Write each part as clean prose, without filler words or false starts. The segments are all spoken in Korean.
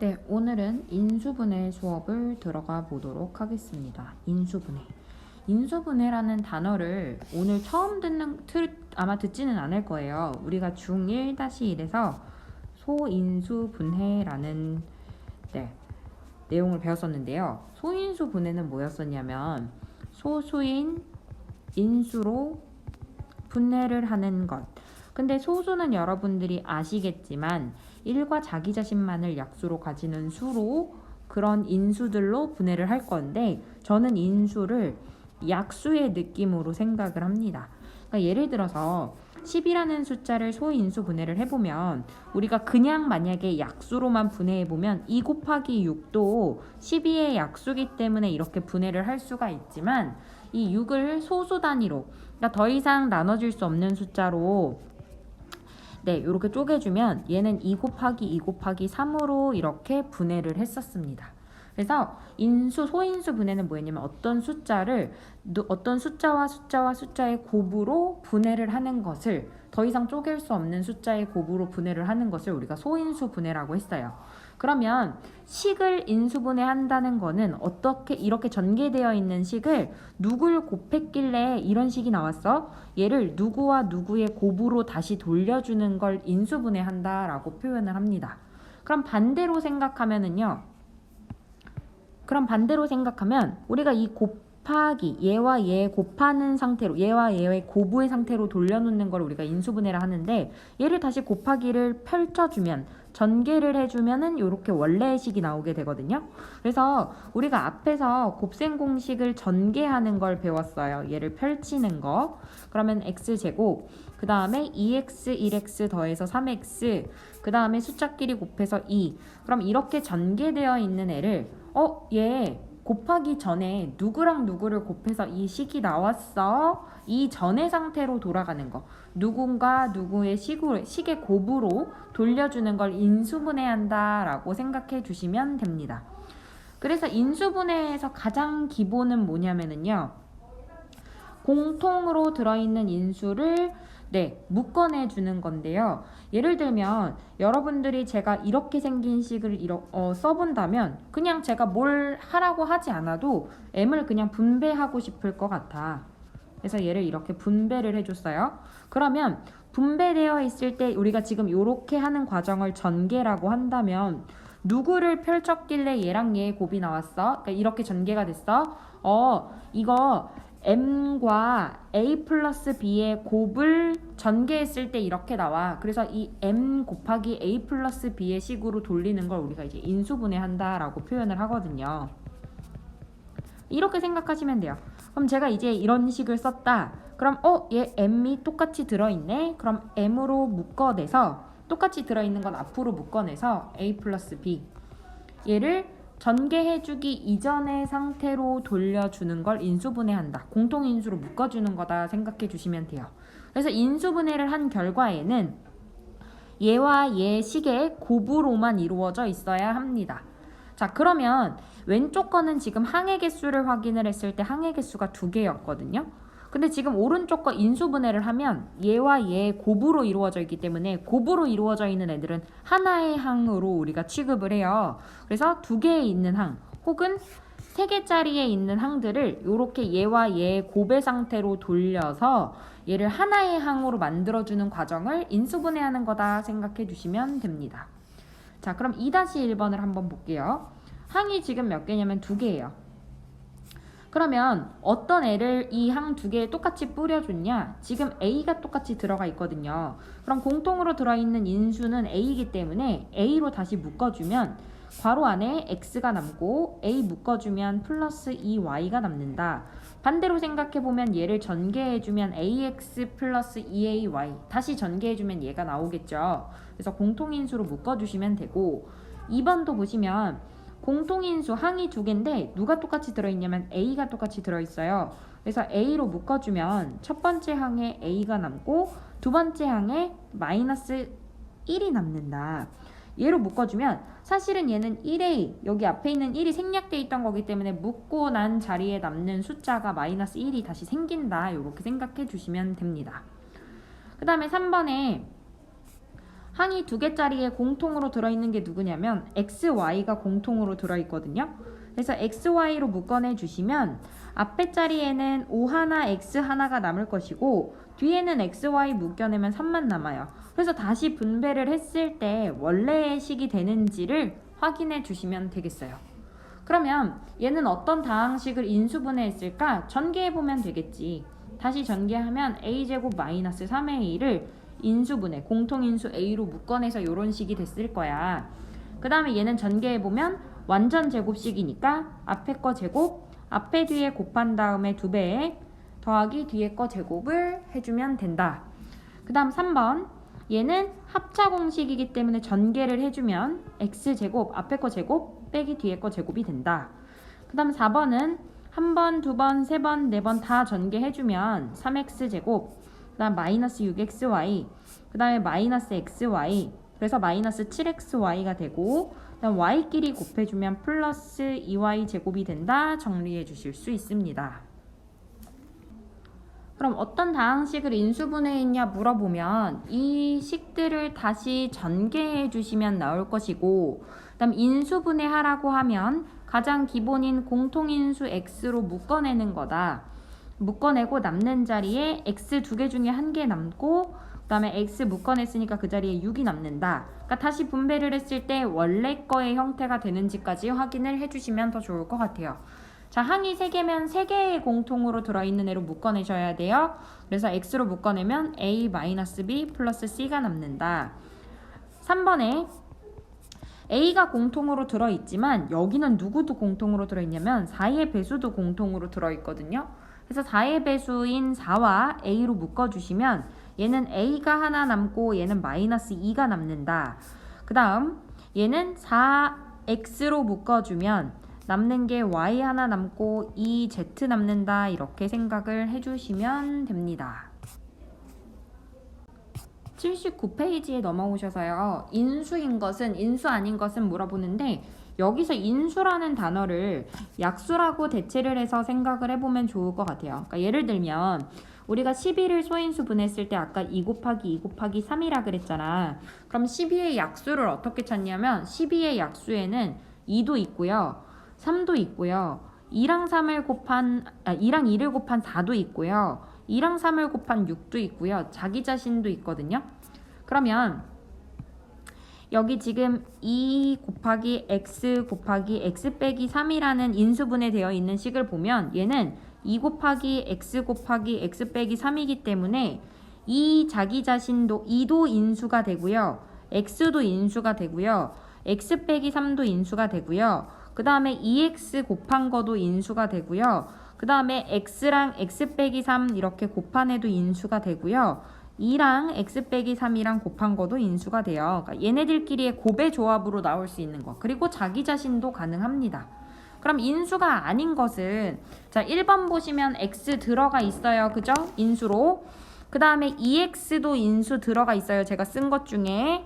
네, 오늘은 인수분해 수업을 들어가 보도록 하겠습니다. 인수분해. 인수분해라는 단어를 오늘 처음 아마 듣지는 않을 거예요. 우리가 중1-1에서 소인수분해라는 내용을 배웠었는데요. 소인수분해는 뭐였었냐면 소수인 인수로 분해를 하는 것. 근데 소수는 여러분들이 아시겠지만 1과 자기 자신만을 약수로 가지는 수로 그런 인수들로 분해를 할 건데 저는 인수를 약수의 느낌으로 생각을 합니다. 그러니까 예를 들어서 10이라는 숫자를 소인수 분해를 해보면 우리가 그냥 만약에 약수로만 분해해보면 2 곱하기 6도 12의 약수기 때문에 이렇게 분해를 할 수가 있지만 이 6을 소수 단위로 그러니까 더 이상 나눠질 수 없는 숫자로 이렇게 쪼개주면 얘는 2 곱하기 2 곱하기 3으로 이렇게 분해를 했었습니다. 그래서 소인수 분해는 뭐였냐면 어떤 숫자와 숫자의 곱으로 분해를 하는 것을 더 이상 쪼갤 수 없는 숫자의 곱으로 분해를 하는 것을 우리가 소인수 분해라고 했어요. 그러면 식을 인수분해한다는 거는 어떻게 이렇게 전개되어 있는 식을 누구를 곱했길래 이런 식이 나왔어? 얘를 누구와 누구의 곱으로 다시 돌려주는 걸 인수분해한다라고 표현을 합니다. 그럼 반대로 생각하면 우리가 이 곱하기 얘와 얘 곱하는 상태로 얘와 얘의 곱의 상태로 돌려놓는 걸 우리가 인수분해를 하는데 얘를 다시 곱하기를 펼쳐주면 전개를 해주면은 이렇게 원래의 식이 나오게 되거든요. 그래서 우리가 앞에서 곱셈 공식을 전개하는 걸 배웠어요. 얘를 펼치는 거. 그러면 x제곱 그 다음에 2x 1x 더해서 3x 그 다음에 숫자끼리 곱해서 2. 그럼 이렇게 전개되어 있는 애를 얘 곱하기 전에 누구랑 누구를 곱해서 이 식이 나왔어. 이 전의 상태로 돌아가는 거. 누군가 누구의 식의 곱으로 돌려주는 걸 인수분해한다 라고 생각해 주시면 됩니다. 그래서 인수분해에서 가장 기본은 뭐냐면요. 공통으로 들어있는 인수를 묶어내 주는 건데요. 예를 들면 여러분들이 제가 이렇게 생긴 식을 써본다면 그냥 제가 뭘 하라고 하지 않아도 m을 그냥 분배하고 싶을 것 같아. 그래서 얘를 이렇게 분배를 해줬어요. 그러면 분배되어 있을 때 우리가 지금 이렇게 하는 과정을 전개라고 한다면 누구를 펼쳤길래 얘랑 얘의 곱이 나왔어? 그러니까 이렇게 전개가 됐어. 이거 m과 a 플러스 b의 곱을 전개했을 때 이렇게 나와. 그래서 이 m 곱하기 a 플러스 b의 식으로 돌리는 걸 우리가 이제 인수분해한다라고 표현을 하거든요. 이렇게 생각하시면 돼요. 그럼 제가 이제 이런 식을 썼다. 그럼 얘 m이 똑같이 들어있네. 그럼 m으로 묶어내서 똑같이 들어있는 건 앞으로 묶어내서 a 플러스 b 얘를 전개해주기 이전의 상태로 돌려주는 걸 인수분해한다. 공통인수로 묶어주는 거다 생각해 주시면 돼요. 그래서 인수분해를 한 결과에는 얘와 얘 식의 곱으로만 이루어져 있어야 합니다. 자, 그러면 왼쪽 거는 지금 항의 개수를 확인을 했을 때 항의 개수가 2개였거든요. 근데 지금 오른쪽 거 인수분해를 하면 얘와 얘의 곱으로 이루어져 있기 때문에 곱으로 이루어져 있는 애들은 하나의 항으로 우리가 취급을 해요. 그래서 2개에 있는 항 혹은 3개짜리에 있는 항들을 이렇게 얘와 얘의 곱의 상태로 돌려서 얘를 하나의 항으로 만들어주는 과정을 인수분해하는 거다 생각해 주시면 됩니다. 자, 그럼 2-1번을 한번 볼게요. 항이 지금 몇 개냐면 2개예요. 그러면 어떤 애를 이 항 2개에 똑같이 뿌려줬냐? 지금 A가 똑같이 들어가 있거든요. 그럼 공통으로 들어있는 인수는 A이기 때문에 A로 다시 묶어주면 괄호 안에 X가 남고 A 묶어주면 플러스 2Y가 남는다. 반대로 생각해보면 얘를 전개해주면 AX 플러스 2AY 다시 전개해주면 얘가 나오겠죠. 그래서 공통인수로 묶어주시면 되고 2번도 보시면 공통인수 항이 2개인데 누가 똑같이 들어있냐면 A가 똑같이 들어있어요. 그래서 A로 묶어주면 첫 번째 항에 A가 남고 두 번째 항에 마이너스 1이 남는다. 얘로 묶어주면 사실은 얘는 1A 여기 앞에 있는 1이 생략되어 있던 거기 때문에 묶고 난 자리에 남는 숫자가 마이너스 1이 다시 생긴다. 이렇게 생각해 주시면 됩니다. 그 다음에 3번에 항이 두 개짜리에 공통으로 들어있는 게 누구냐면 XY가 공통으로 들어있거든요. 그래서 XY로 묶어내 주시면 앞에 자리에는 O 하나, X 하나가 남을 것이고 뒤에는 XY 묶여내면 3만 남아요. 그래서 다시 분배를 했을 때 원래의 식이 되는지를 확인해 주시면 되겠어요. 그러면 얘는 어떤 다항식을 인수분해했을까? 전개해보면 되겠지. 다시 전개하면 a제곱 마이너스 3a를 인수분해, 공통인수 a로 묶어내서 이런 식이 됐을 거야. 그 다음에 얘는 전개해보면 완전 제곱식이니까 앞에 거 제곱, 앞에 뒤에 곱한 다음에 2배에 더하기 뒤에 거 제곱을 해주면 된다. 그 다음 3번, 얘는 합차 공식이기 때문에 전개를 해주면 x제곱, 앞에 거 제곱, 빼기 뒤에 거 제곱이 된다. 그 다음 4번은 한 번, 두 번, 세 번, 네 번 다 전개해주면 3x제곱, 그 다음 마이너스 6xy, 그 다음에 마이너스 xy, 그래서 마이너스 7xy가 되고, 그 다음 y끼리 곱해주면 플러스 2y제곱이 된다. 정리해 주실 수 있습니다. 그럼 어떤 다항식을 인수분해했냐 물어보면 이 식들을 다시 전개해 주시면 나올 것이고, 그 다음 인수분해하라고 하면 가장 기본인 공통인수 x로 묶어내는 거다. 묶어내고 남는 자리에 x 두 개 중에 한 개 남고 그 다음에 x 묶어냈으니까 그 자리에 6이 남는다. 그러니까 다시 분배를 했을 때 원래 거의 형태가 되는지까지 확인을 해주시면 더 좋을 것 같아요. 자, 항이 3개면 3개의 공통으로 들어있는 애로 묶어내셔야 돼요. 그래서 x로 묶어내면 a-b 플러스 c가 남는다. 3번에 a가 공통으로 들어있지만 여기는 누구도 공통으로 들어있냐면 4의 배수도 공통으로 들어있거든요. 그래서 4의 배수인 4와 a로 묶어주시면 얘는 a가 하나 남고 얘는 마이너스 2가 남는다. 그 다음 얘는 4x로 묶어주면 남는 게 y 하나 남고 2z 남는다. 이렇게 생각을 해주시면 됩니다. 79페이지에 넘어오셔서요. 인수인 것은, 인수 아닌 것은 물어보는데 여기서 인수라는 단어를 약수라고 대체를 해서 생각을 해보면 좋을 것 같아요. 그러니까 예를 들면 우리가 12를 소인수분했을 때 아까 2 곱하기 2 곱하기 3이라 그랬잖아. 그럼 12의 약수를 어떻게 찾냐면 12의 약수에는 2도 있고요. 3도 있고요. 2랑 2를 곱한 4도 있고요. 2랑 3을 곱한 6도 있고요. 자기 자신도 있거든요. 그러면 여기 지금 2 곱하기 x 곱하기 x 빼기 3이라는 인수분해 되어 있는 식을 보면 얘는 2 곱하기 x 곱하기 x 빼기 3이기 때문에 이 자기 자신도 2도 인수가 되고요. x도 인수가 되고요. x 빼기 3도 인수가 되고요. 그 다음에 2x 곱한 거도 인수가 되고요. 그 다음에 x랑 x 빼기 3 이렇게 곱한 애도 인수가 되고요. 2랑 x 빼기 3이랑 곱한 거도 인수가 돼요. 그러니까 얘네들끼리의 곱의 조합으로 나올 수 있는 거. 그리고 자기 자신도 가능합니다. 그럼 인수가 아닌 것은 자 1번 보시면 x 들어가 있어요. 그죠? 인수로. 그 다음에 2x도 인수 들어가 있어요. 제가 쓴 것 중에.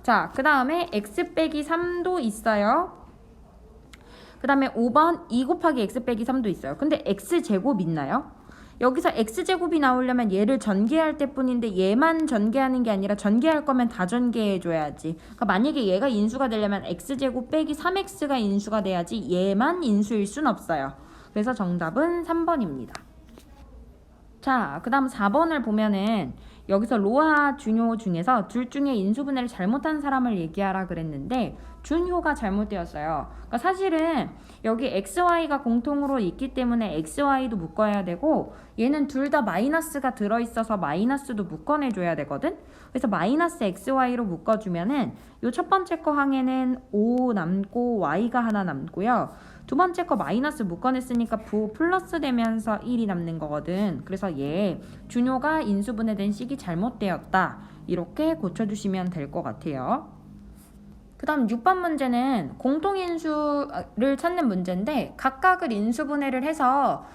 자, 그 다음에 x 빼기 3도 있어요. 그 다음에 5번 2 곱하기 x 빼기 3도 있어요. 근데 x제곱 있나요? 여기서 x제곱이 나오려면 얘를 전개할 때뿐인데 얘만 전개하는 게 아니라 전개할 거면 다 전개해줘야지. 그러니까 만약에 얘가 인수가 되려면 x제곱 빼기 3x가 인수가 돼야지 얘만 인수일 순 없어요. 그래서 정답은 3번입니다. 자, 그 다음 4번을 보면은 여기서 로하, 준효 중에서 둘 중에 인수분해를 잘못한 사람을 얘기하라 그랬는데 준효가 잘못되었어요. 그러니까 사실은 여기 xy가 공통으로 있기 때문에 xy도 묶어야 되고 얘는 둘 다 마이너스가 들어있어서 마이너스도 묶어내줘야 되거든. 그래서 마이너스 xy로 묶어주면은 요 첫 번째 거 항에는 5 남고 y가 하나 남고요. 두 번째 거 마이너스 묶어냈으니까 부 플러스 되면서 1이 남는 거거든. 그래서 얘 준효가 인수분해된 식이 잘못되었다. 이렇게 고쳐주시면 될 것 같아요. 그 다음 6번 문제는 공통인수를 찾는 문제인데 각각을 인수분해를 해서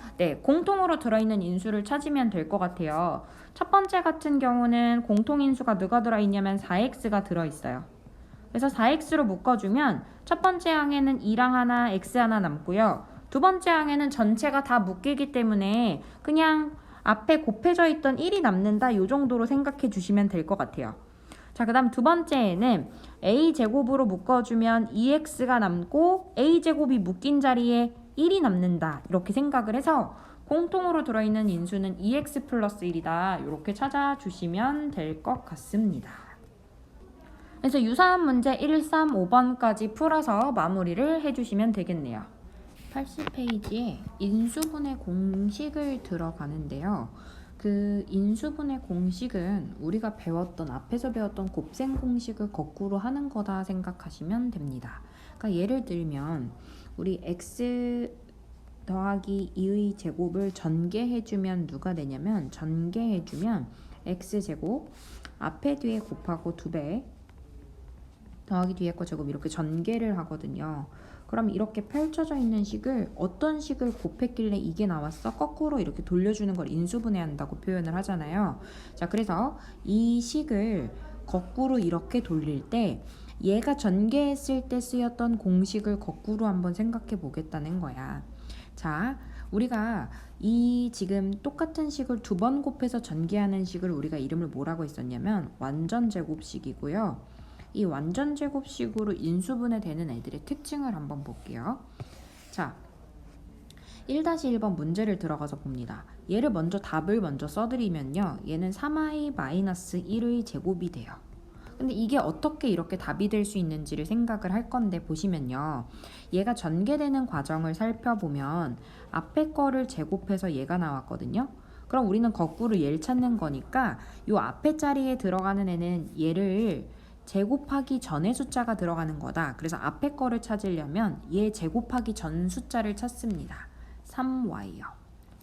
공통으로 들어있는 인수를 찾으면 될 것 같아요. 첫 번째 같은 경우는 공통인수가 누가 들어있냐면 4x가 들어있어요. 그래서 4x로 묶어주면 첫 번째 항에는 2랑 하나, x 하나 남고요. 두 번째 항에는 전체가 다 묶이기 때문에 그냥 앞에 곱해져 있던 1이 남는다. 이 정도로 생각해 주시면 될 것 같아요. 자, 그 다음 두 번째에는 a제곱으로 묶어주면 2x가 남고 a제곱이 묶인 자리에 1이 남는다. 이렇게 생각을 해서 공통으로 들어있는 인수는 2x 플러스 1이다. 이렇게 찾아주시면 될 것 같습니다. 그래서 유사한 문제 135번까지 풀어서 마무리를 해주시면 되겠네요. 80페이지에 인수분해 공식을 들어가는데요. 그 인수분해 공식은 우리가 배웠던 앞에서 배웠던 곱셈 공식을 거꾸로 하는 거다 생각하시면 됩니다. 그러니까 예를 들면 우리 x 더하기 2의 제곱을 전개해주면 누가 되냐면 전개해주면 x제곱 앞에 뒤에 곱하고 2배 더하기 뒤에 거 제곱 이렇게 전개를 하거든요. 그럼 이렇게 펼쳐져 있는 식을 어떤 식을 곱했길래 이게 나왔어? 거꾸로 이렇게 돌려주는 걸 인수분해한다고 표현을 하잖아요. 자, 그래서 이 식을 거꾸로 이렇게 돌릴 때 얘가 전개했을 때 쓰였던 공식을 거꾸로 한번 생각해 보겠다는 거야. 자, 우리가 이 지금 똑같은 식을 두 번 곱해서 전개하는 식을 우리가 이름을 뭐라고 했었냐면 완전제곱식이고요. 이 완전제곱식으로 인수분해 되는 애들의 특징을 한번 볼게요. 자, 1-1번 문제를 들어가서 봅니다. 얘를 먼저 답을 먼저 써드리면요. 얘는 3i-1의 제곱이 돼요. 근데 이게 어떻게 이렇게 답이 될 수 있는지를 생각을 할 건데 보시면요. 얘가 전개되는 과정을 살펴보면 앞에 거를 제곱해서 얘가 나왔거든요. 그럼 우리는 거꾸로 얘를 찾는 거니까 요 앞에 자리에 들어가는 애는 얘를 제곱하기 전에 숫자가 들어가는 거다. 그래서 앞에 거를 찾으려면 얘 제곱하기 전 숫자를 찾습니다. 3y요.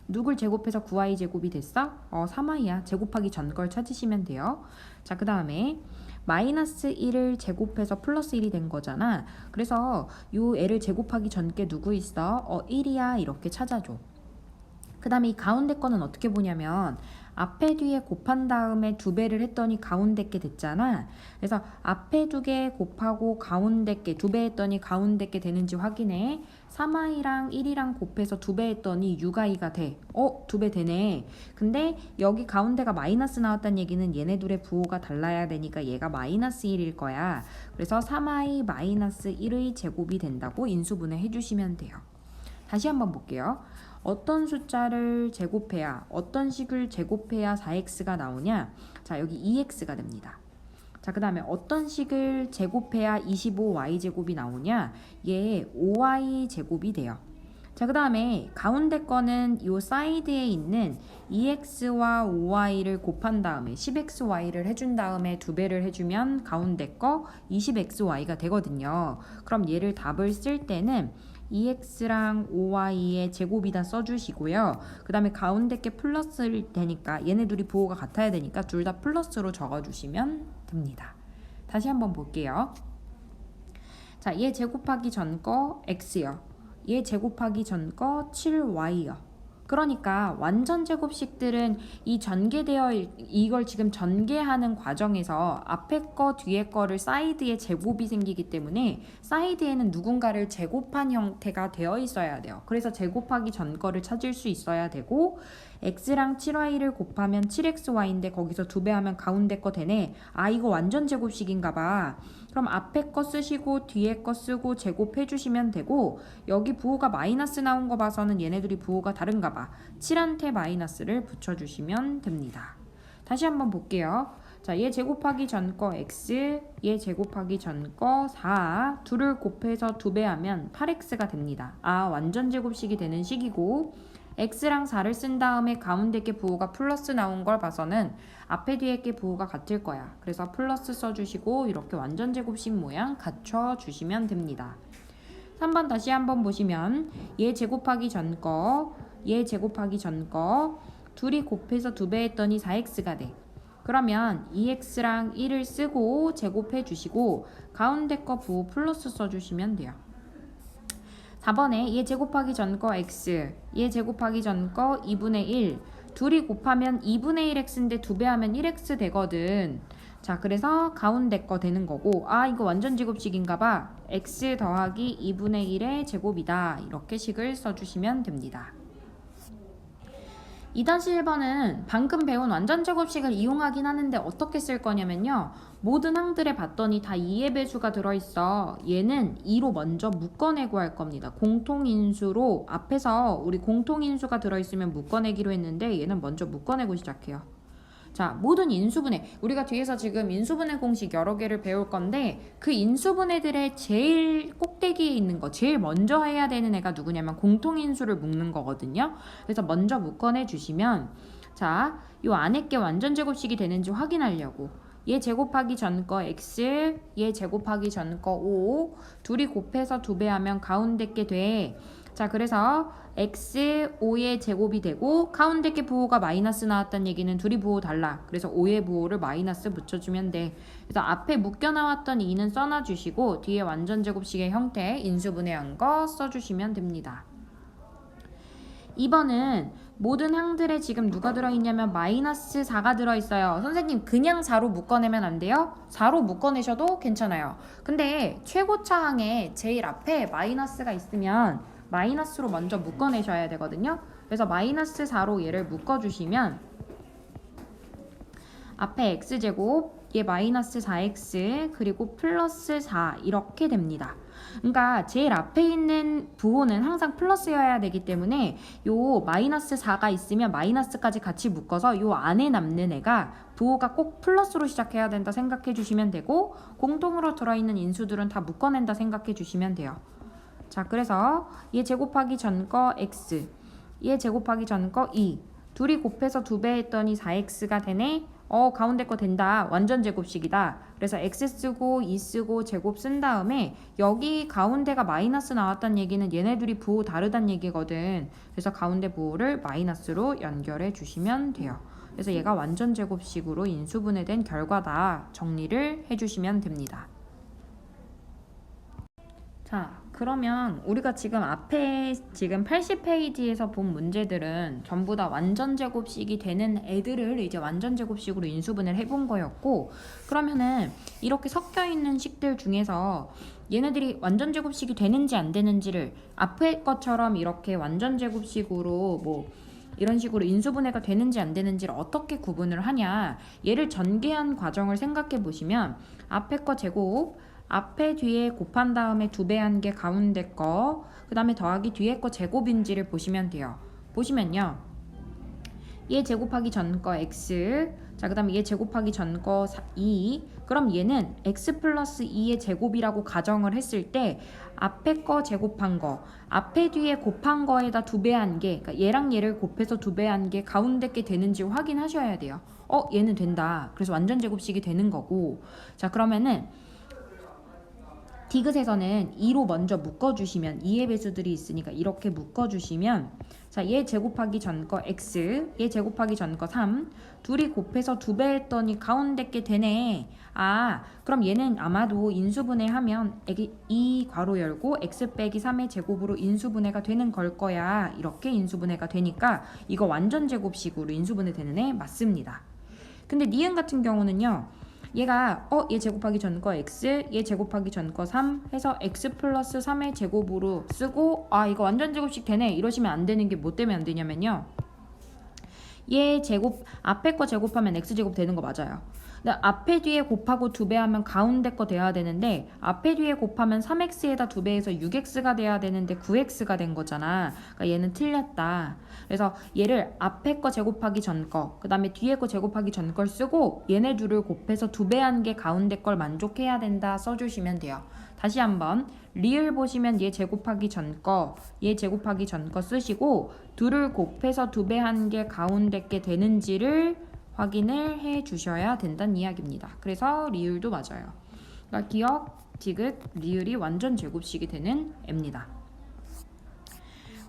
누굴 제곱해서 9y 제곱이 됐어? 3y야. 제곱하기 전 걸 찾으시면 돼요. 자, 그 다음에 마이너스 1을 제곱해서 플러스 1이 된 거잖아. 그래서 요 애를 제곱하기 전 게 누구 있어? 1이야. 이렇게 찾아줘. 그 다음에 이 가운데 거는 어떻게 보냐면 앞에 뒤에 곱한 다음에 2배를 했더니 가운데 게 됐잖아. 그래서 앞에 2개 곱하고 가운데 게 2배 했더니 가운데 게 되는지 확인해. 3i랑 1이랑 곱해서 2배 했더니 6i가 돼. 2배 되네. 근데 여기 가운데가 마이너스 나왔다는 얘기는 얘네 둘의 부호가 달라야 되니까 얘가 마이너스 1일 거야. 그래서 3i 마이너스 1의 제곱이 된다고 인수분해 해주시면 돼요. 다시 한번 볼게요. 어떤 숫자를 제곱해야 어떤 식을 제곱해야 4x가 나오냐? 자, 여기 2x가 됩니다. 자, 그 다음에 어떤 식을 제곱해야 25y 제곱이 나오냐? 얘 5y 제곱이 돼요. 자, 그 다음에 가운데 거는 요 사이드에 있는 2x와 5y를 곱한 다음에 10xy를 해준 다음에 2배를 해주면 가운데 거 20xy가 되거든요. 그럼 얘를 답을 쓸 때는 2x랑 5y의 제곱이다 써주시고요. 그 다음에 가운데 게 플러스일 테니까 얘네 둘이 부호가 같아야 되니까 둘 다 플러스로 적어주시면 됩니다. 다시 한번 볼게요. 자, 얘 제곱하기 전 거 x요. 얘 제곱하기 전 거 7y요. 그러니까 완전 제곱식들은 이 전개되어 이걸 지금 전개하는 과정에서 앞에 거 뒤에 거를 사이드에 제곱이 생기기 때문에 사이드에는 누군가를 제곱한 형태가 되어 있어야 돼요. 그래서 제곱하기 전 거를 찾을 수 있어야 되고 x랑 7y를 곱하면 7xy인데 거기서 2배하면 가운데 거 되네. 이거 완전 제곱식인가 봐. 그럼 앞에 거 쓰시고 뒤에 거 쓰고 제곱해 주시면 되고 여기 부호가 마이너스 나온 거 봐서는 얘네들이 부호가 다른가 봐. 7한테 마이너스를 붙여주시면 됩니다. 다시 한번 볼게요. 자, 얘 제곱하기 전 거 x, 얘 제곱하기 전 거 4, 둘을 곱해서 2배하면 8x가 됩니다. 완전 제곱식이 되는 식이고 x랑 4를 쓴 다음에 가운데 게 부호가 플러스 나온 걸 봐서는 앞에 뒤에 게 부호가 같을 거야. 그래서 플러스 써주시고 이렇게 완전 제곱식 모양 갖춰주시면 됩니다. 3번 다시 한번 보시면 얘 제곱하기 전 거, 얘 제곱하기 전 거 둘이 곱해서 2배 했더니 4x가 돼. 그러면 2x랑 1을 쓰고 제곱해 주시고 가운데 거 부호 플러스 써주시면 돼요. 4번에 얘 제곱하기 전 거 x, 얘 제곱하기 전 거 2분의 1 둘이 곱하면 2분의 1x인데 2배하면 1x 되거든. 자, 그래서 가운데 거 되는 거고 이거 완전 제곱식인가 봐. x 더하기 2분의 1의 제곱이다. 이렇게 식을 써주시면 됩니다. 2-1번은 방금 배운 완전제곱식을 이용하긴 하는데 어떻게 쓸 거냐면요. 모든 항들에 봤더니 다 2의 배수가 들어있어. 얘는 2로 먼저 묶어내고 할 겁니다. 공통인수로 앞에서 우리 공통인수가 들어있으면 묶어내기로 했는데 얘는 먼저 묶어내고 시작해요. 자, 모든 인수분해. 우리가 뒤에서 지금 인수분해 공식 여러 개를 배울 건데 그 인수분해들의 제일 꼭대기에 있는 거, 제일 먼저 해야 되는 애가 누구냐면 공통인수를 묶는 거거든요. 그래서 먼저 묶어내 주시면 자, 요 안에 게 완전제곱식이 되는지 확인하려고 얘 제곱하기 전 거 x, 얘 제곱하기 전 거 5, 둘이 곱해서 2배하면 가운데 게 돼. 자, 그래서 x 5의 제곱이 되고 가운데 게 부호가 마이너스 나왔다는 얘기는 둘이 부호 달라. 그래서 5의 부호를 마이너스 붙여주면 돼. 그래서 앞에 묶여 나왔던 2는 써놔주시고 뒤에 완전제곱식의 형태 인수분해한 거 써주시면 됩니다. 2번은 모든 항들에 지금 누가 들어있냐면 마이너스 4가 들어있어요. 선생님 그냥 4로 묶어내면 안 돼요? 4로 묶어내셔도 괜찮아요. 근데 최고차 항에 제일 앞에 마이너스가 있으면 마이너스로 먼저 묶어내셔야 되거든요. 그래서 마이너스 4로 얘를 묶어주시면 앞에 x제곱, 얘 마이너스 4x, 그리고 플러스 4 이렇게 됩니다. 그러니까 제일 앞에 있는 부호는 항상 플러스여야 되기 때문에 요 마이너스 4가 있으면 마이너스까지 같이 묶어서 요 안에 남는 애가 부호가 꼭 플러스로 시작해야 된다 생각해 주시면 되고 공통으로 들어있는 인수들은 다 묶어낸다 생각해 주시면 돼요. 자, 그래서 얘 제곱하기 전 거 x, 얘 제곱하기 전 거 2, 둘이 곱해서 2배 했더니 4x가 되네. 가운데 거 된다. 완전 제곱식이다. 그래서 x 쓰고 2 쓰고 제곱 쓴 다음에 여기 가운데가 마이너스 나왔다는 얘기는 얘네들이 부호 다르다는 얘기거든. 그래서 가운데 부호를 마이너스로 연결해 주시면 돼요. 그래서 얘가 완전 제곱식으로 인수분해된 결과다. 정리를 해주시면 됩니다. 자, 그러면 우리가 지금 앞에 지금 80페이지에서 본 문제들은 전부 다 완전제곱식이 되는 애들을 이제 완전제곱식으로 인수분해를 해본 거였고, 그러면은 이렇게 섞여 있는 식들 중에서 얘네들이 완전제곱식이 되는지 안 되는지를 앞에 것처럼 이렇게 완전제곱식으로 뭐 이런 식으로 인수분해가 되는지 안 되는지를 어떻게 구분을 하냐, 얘를 전개한 과정을 생각해 보시면 앞에 거 제곱, 앞에 뒤에 곱한 다음에 2배한 게 가운데 거, 그 다음에 더하기 뒤에 거 제곱인지를 보시면 돼요. 보시면요, 얘 제곱하기 전 거 x, 자, 그 다음에 얘 제곱하기 전 거 2, 그럼 얘는 x 플러스 2의 제곱이라고 가정을 했을 때 앞에 거 제곱한 거, 앞에 뒤에 곱한 거에다 2배한 게, 그러니까 얘랑 얘를 곱해서 2배한 게 가운데 게 되는지 확인하셔야 돼요. 얘는 된다. 그래서 완전 제곱식이 되는 거고, 자, 그러면은 디귿에서는 2로 먼저 묶어주시면 2의 배수들이 있으니까 이렇게 묶어주시면, 자, 얘 제곱하기 전 거 x, 얘 제곱하기 전 거 3, 둘이 곱해서 2배 했더니 가운데 게 되네. 그럼 얘는 아마도 인수분해하면 2 괄호 열고 x 빼기 3의 제곱으로 인수분해가 되는 걸 거야. 이렇게 인수분해가 되니까 이거 완전 제곱식으로 인수분해 되는 애 맞습니다. 근데 니은 같은 경우는요, 얘가 얘 제곱하기 전 거 x, 얘 제곱하기 전 거 3 해서 x 플러스 3의 제곱으로 쓰고, 이거 완전 제곱식 되네 이러시면 안 되는 게 뭐 때문에 안 되냐면요, 얘 제곱 앞에 거 제곱하면 x 제곱 되는 거 맞아요. 근데 앞에 뒤에 곱하고 2배 하면 가운데 거 돼야 되는데 앞에 뒤에 곱하면 3x에다 2배해서 6x가 돼야 되는데 9x가 된 거잖아. 그러니까 얘는 틀렸다. 그래서 얘를 앞에 거 제곱하기 전 거, 그 다음에 뒤에 거 제곱하기 전 걸 쓰고 얘네 둘을 곱해서 2배한 게 가운데 걸 만족해야 된다 써주시면 돼요. 다시 한번 리을 보시면 얘 제곱하기 전 거, 얘 제곱하기 전 거 쓰시고 둘을 곱해서 2배한 게 가운데 게 되는지를 확인을 해 주셔야 된다는 이야기입니다. 그래서 리을도 맞아요. 그러니까 기억, 디귿, 리을이 완전 제곱식이 되는 애입니다.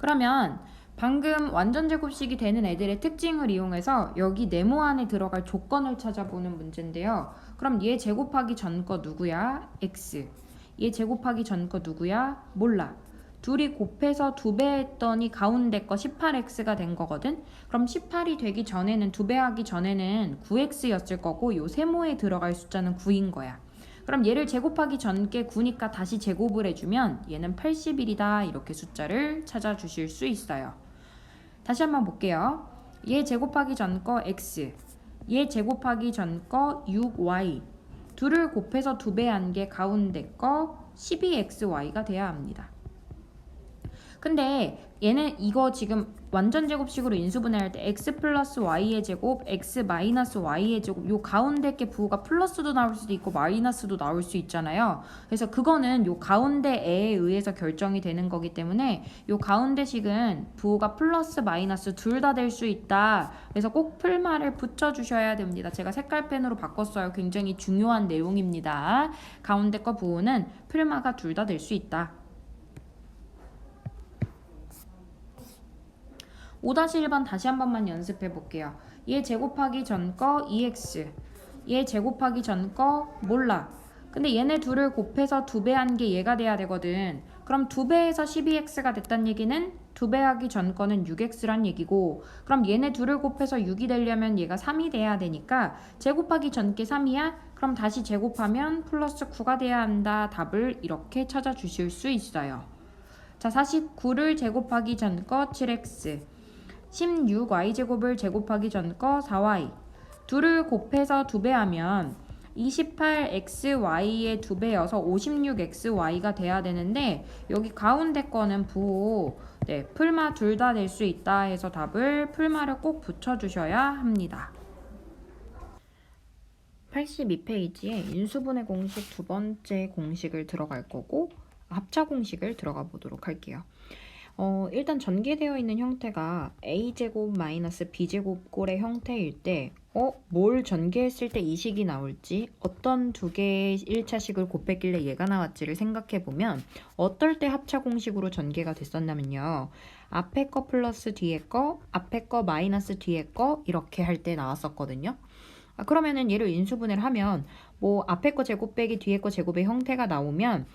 그러면 방금 완전 제곱식이 되는 애들의 특징을 이용해서 여기 네모 안에 들어갈 조건을 찾아보는 문제인데요. 그럼 얘 제곱하기 전 거 누구야? x. 얘 제곱하기 전 거 누구야? 몰라. 둘이 곱해서 2배 했더니 가운데 거 18x가 된 거거든. 그럼 18이 되기 전에는 2배 하기 전에는 9x였을 거고 요 세모에 들어갈 숫자는 9인 거야. 그럼 얘를 제곱하기 전께 9니까 다시 제곱을 해주면 얘는 81이다 이렇게 숫자를 찾아주실 수 있어요. 다시 한번 볼게요. 얘 제곱하기 전 거 x, 얘 제곱하기 전 거 6y, 둘을 곱해서 2배한 게 가운데 거 12xy가 돼야 합니다. 근데 얘는 이거 지금 완전 제곱식으로 인수분해할 때 x 플러스 y의 제곱, x 마이너스 y의 제곱, 요 가운데 게 부호가 플러스도 나올 수도 있고 마이너스도 나올 수 있잖아요. 그래서 그거는 요 가운데 애에 의해서 결정이 되는 거기 때문에 요 가운데식은 부호가 플러스 마이너스 둘 다 될 수 있다. 그래서 꼭 풀말을 붙여주셔야 됩니다. 제가 색깔펜으로 바꿨어요. 굉장히 중요한 내용입니다. 가운데 거 부호는 풀마가 둘 다 될 수 있다. 5-1번 다시 한 번만 연습해 볼게요. 얘 제곱하기 전 거 2x, 얘 제곱하기 전 거 몰라. 근데 얘네 둘을 곱해서 2배한 게 얘가 돼야 되거든. 그럼 2배에서 12x가 됐단 얘기는 2배하기 전 거는 6x란 얘기고, 그럼 얘네 둘을 곱해서 6이 되려면 얘가 3이 돼야 되니까 제곱하기 전 게 3이야? 그럼 다시 제곱하면 플러스 9가 돼야 한다. 답을 이렇게 찾아주실 수 있어요. 자, 49를 제곱하기 전 거 7x, 16y제곱을 제곱하기 전 거 4y, 둘을 곱해서 2배하면 28xy의 2배여서 56xy가 돼야 되는데 여기 가운데 거는 부호 풀마 둘 다 될 수 있다 해서 답을 풀마를 꼭 붙여주셔야 합니다. 82페이지에 인수분해 공식 두 번째 공식을 들어갈 거고 합차 공식을 들어가 보도록 할게요. 일단 전개되어 있는 형태가 a제곱 마이너스 b제곱 꼴의 형태일 때 뭘 전개했을 때 이 식이 나올지, 어떤 두 개의 1차식을 곱했길래 얘가 나왔지를 생각해보면 어떨 때 합차 공식으로 전개가 됐었냐면요. 앞에 거 플러스 뒤에 거, 앞에 거 마이너스 뒤에 거 이렇게 할 때 나왔었거든요. 그러면은 얘를 인수분해를 하면 뭐 앞에 거 제곱 빼기 뒤에 거 제곱의 형태가 나오면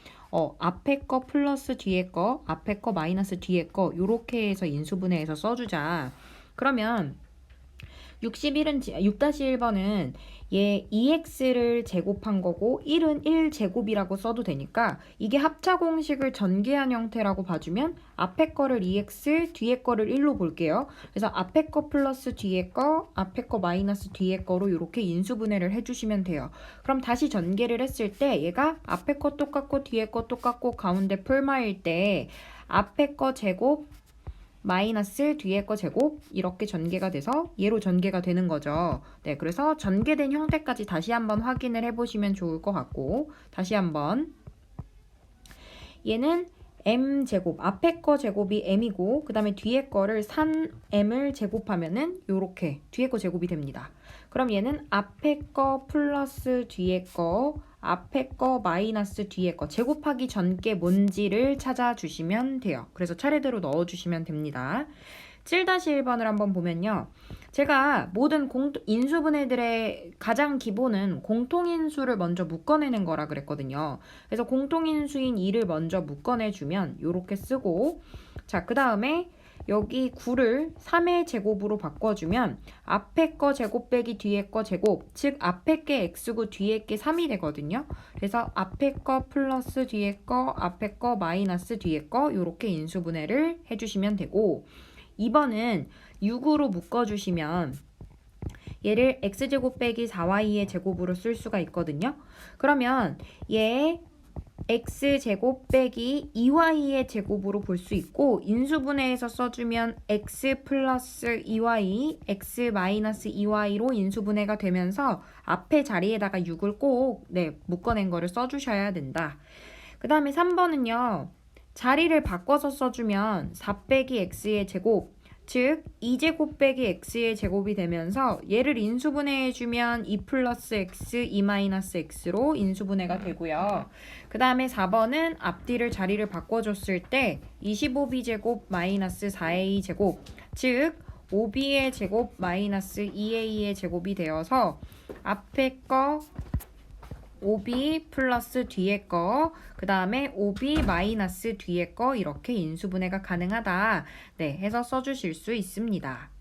앞에 거 플러스 뒤에 거, 앞에 거 마이너스 뒤에 거 요렇게 해서 인수분해해서 써주자. 그러면 6-1번은 얘 2x를 제곱한 거고 1은 1제곱이라고 써도 되니까 이게 합차 공식을 전개한 형태라고 봐주면 앞에 거를 2x, 뒤에 거를 1로 볼게요. 그래서 앞에 거 플러스 뒤에 거, 앞에 거 마이너스 뒤에 거로 이렇게 인수분해를 해주시면 돼요. 그럼 다시 전개를 했을 때 얘가 앞에 거 똑같고 뒤에 거 똑같고 가운데 풀마일 때 앞에 거 제곱 마이너스 뒤에 거 제곱 이렇게 전개가 돼서 얘로 전개가 되는 거죠. 네, 그래서 전개된 형태까지 다시 한번 확인을 해보시면 좋을 것 같고, 다시 한번 얘는 m제곱, 앞에 거 제곱이 m이고 그 다음에 뒤에 거를 3m을 제곱하면은 요렇게 뒤에 거 제곱이 됩니다. 그럼 얘는 앞에 거 플러스 뒤에 거, 앞에 거 마이너스 뒤에 거 제곱하기 전 게 뭔지를 찾아주시면 돼요. 그래서 차례대로 넣어주시면 됩니다. 7-1번을 한번 보면요. 제가 모든 인수분해들의 가장 기본은 공통인수를 먼저 묶어내는 거라 그랬거든요. 그래서 공통인수인 2를 먼저 묶어내주면 이렇게 쓰고, 자, 그 다음에 여기 9를 3의 제곱으로 바꿔주면 앞에 거 제곱 빼기 뒤에 거 제곱, 즉 앞에 게 x고 뒤에 게 3이 되거든요. 그래서 앞에 거 플러스 뒤에 거, 앞에 거 마이너스 뒤에 거 이렇게 인수분해를 해주시면 되고, 2번은 6으로 묶어주시면 얘를 x제곱 빼기 4y의 제곱으로 쓸 수가 있거든요. 그러면 얘 x제곱 빼기 2y의 제곱으로 볼 수 있고, 인수분해해서 써주면 x 플러스 2y, x 마이너스 2y로 인수분해가 되면서 앞에 자리에다가 6을 꼭 묶어낸 거를 써주셔야 된다. 그 다음에 3번은요. 자리를 바꿔서 써주면 4 빼기 x의 제곱, 즉 2제곱 빼기 x의 제곱이 되면서 얘를 인수분해해주면 2 플러스 x, 2 마이너스 x로 인수분해가 되고요. 그 다음에 4번은 앞뒤를 자리를 바꿔줬을 때 25b 제곱 마이너스 4a 제곱, 즉 5b의 제곱 마이너스 2a의 제곱이 되어서 앞에 거 5b 플러스 뒤에 거, 그 다음에 5b 마이너스 뒤에 거 이렇게 인수분해가 가능하다. 네, 해서 써주실 수 있습니다.